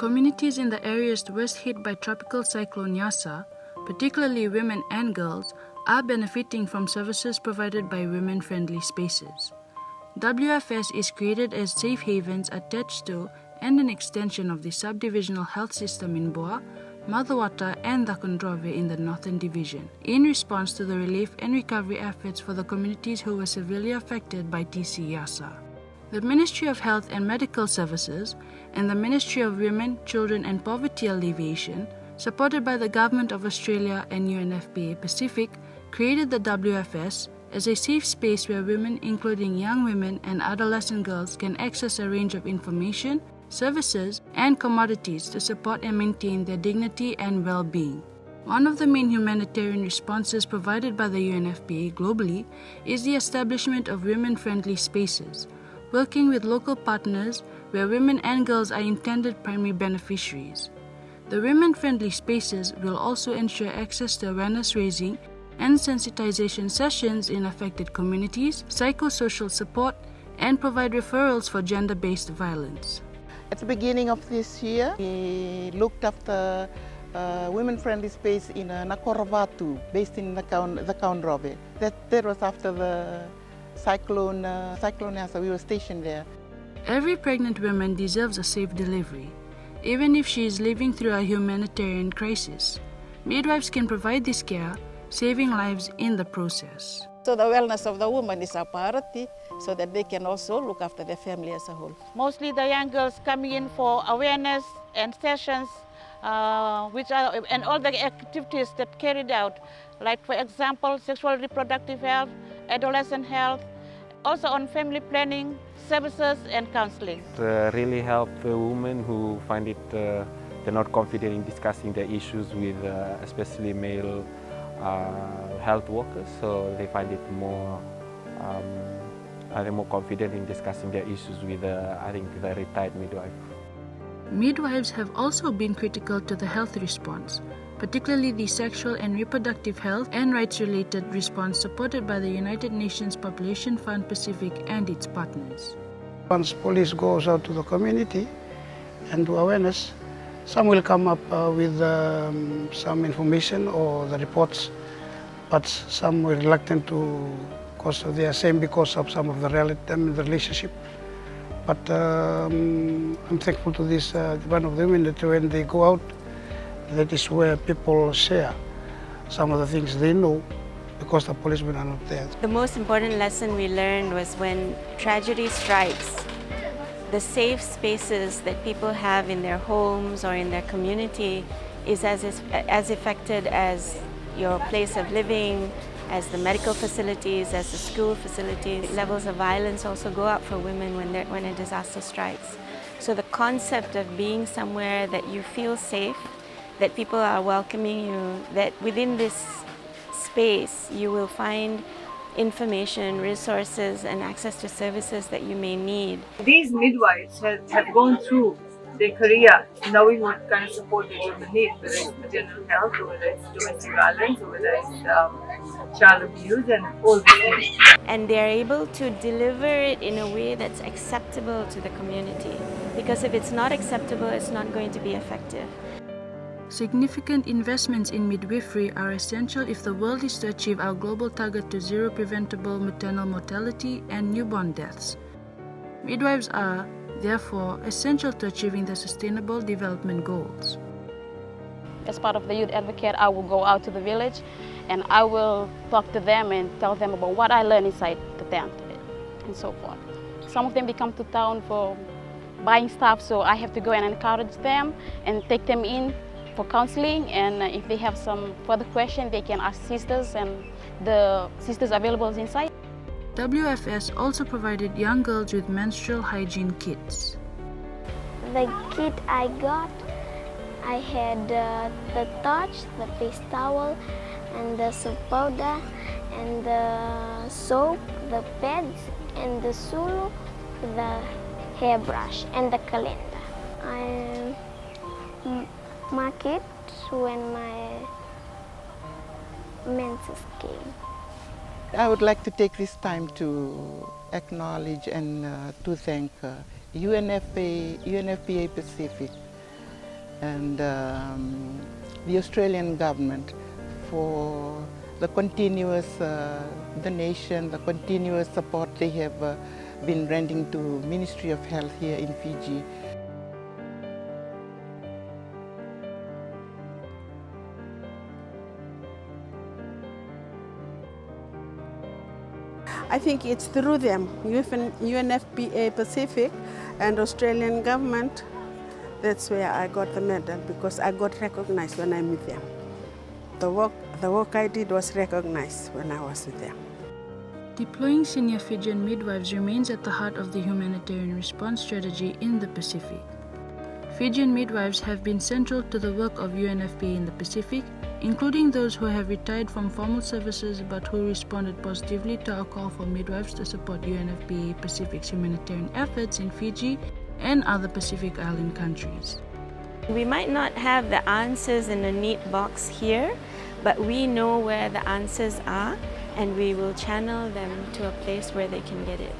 Communities in the areas worst hit by Tropical Cyclone Yasa, particularly women and girls, are benefiting from services provided by women-friendly spaces. WFS is created as safe havens attached to and an extension of the subdivisional health system in Boa, Madhuwata and Dakondrove in the Northern Division, in response to the relief and recovery efforts for the communities who were severely affected by TC Yasa. The Ministry of Health and Medical Services and the Ministry of Women, Children and Poverty Alleviation, supported by the Government of Australia and UNFPA Pacific, created the WFS as a safe space where women, including young women and adolescent girls, can access a range of information, services, and commodities to support and maintain their dignity and well-being. One of the main humanitarian responses provided by the UNFPA globally is the establishment of women-friendly spaces, working with local partners where women and girls are intended primary beneficiaries. The women-friendly spaces will also ensure access to awareness-raising and sensitization sessions in affected communities, psychosocial support, and provide referrals for gender-based violence. At the beginning of this year, we looked after women-friendly space in Nakoravatu, based in the Dakondrove. That was after the cyclone Yasa. We were stationed there. Every pregnant woman deserves a safe delivery, even if she is living through a humanitarian crisis. Midwives can provide this care, saving lives in the process. So the wellness of the woman is our priority, so that they can also look after their family as a whole. Mostly the young girls coming in for awareness and sessions, and all the activities that carried out, like for example, sexual reproductive health, adolescent health, also on family planning, services and counseling. It really help the women who find it they're not confident in discussing their issues with especially male health workers, so they find it more they're more confident in discussing their issues with I think the retired midwife. Midwives have also been critical to the health response, particularly the sexual and reproductive health and rights-related response supported by the United Nations Population Fund Pacific and its partners. Once police goes out to the community and do awareness, some will come up with some information or the reports, but some were reluctant to, because they are saying because of some of the relationship. But I'm thankful to this one of the women that when they go out, that is where people share some of the things they know because the policemen are not there. The most important lesson we learned was when tragedy strikes, the safe spaces that people have in their homes or in their community is as affected as your place of living, as the medical facilities, as the school facilities. Levels of violence also go up for women when a disaster strikes. So the concept of being somewhere that you feel safe, that people are welcoming you, that within this space you will find information, resources and access to services that you may need. These midwives have gone through their career knowing what kind of support they will need, whether it's maternal health, or whether it's domestic violence, or whether it's child abuse and all these things. And they're able to deliver it in a way that's acceptable to the community. Because if it's not acceptable, it's not going to be effective. Significant investments in midwifery are essential if the world is to achieve our global target to zero preventable maternal mortality and newborn deaths. Midwives are, therefore, essential to achieving the Sustainable Development Goals. As part of the youth advocate, I will go out to the village and I will talk to them and tell them about what I learned inside the tent and so forth. Some of them they come to town for buying stuff, so I have to go and encourage them and take them in for counseling, and if they have some further questions, they can ask sisters, and the sisters available inside. WFS also provided young girls with menstrual hygiene kits. The kit I got, I had the torch, the face towel, and the soap powder, and the soap, the pads, and the sulu, the hairbrush, and the calendar. I mark it when my menses came. I would like to take this time to acknowledge and to thank UNFPA Pacific and the Australian government for the continuous donation, the continuous support they have been rendering to Ministry of Health here in Fiji. I think it's through them, UNFPA Pacific and Australian government. That's where I got the medal, because I got recognized when I'm with them. The work I did was recognized when I was with them. Deploying senior Fijian midwives remains at the heart of the humanitarian response strategy in the Pacific. Fijian midwives have been central to the work of UNFPA in the Pacific, including those who have retired from formal services but who responded positively to our call for midwives to support UNFPA Pacific's humanitarian efforts in Fiji and other Pacific Island countries. We might not have the answers in a neat box here, but we know where the answers are, and we will channel them to a place where they can get it.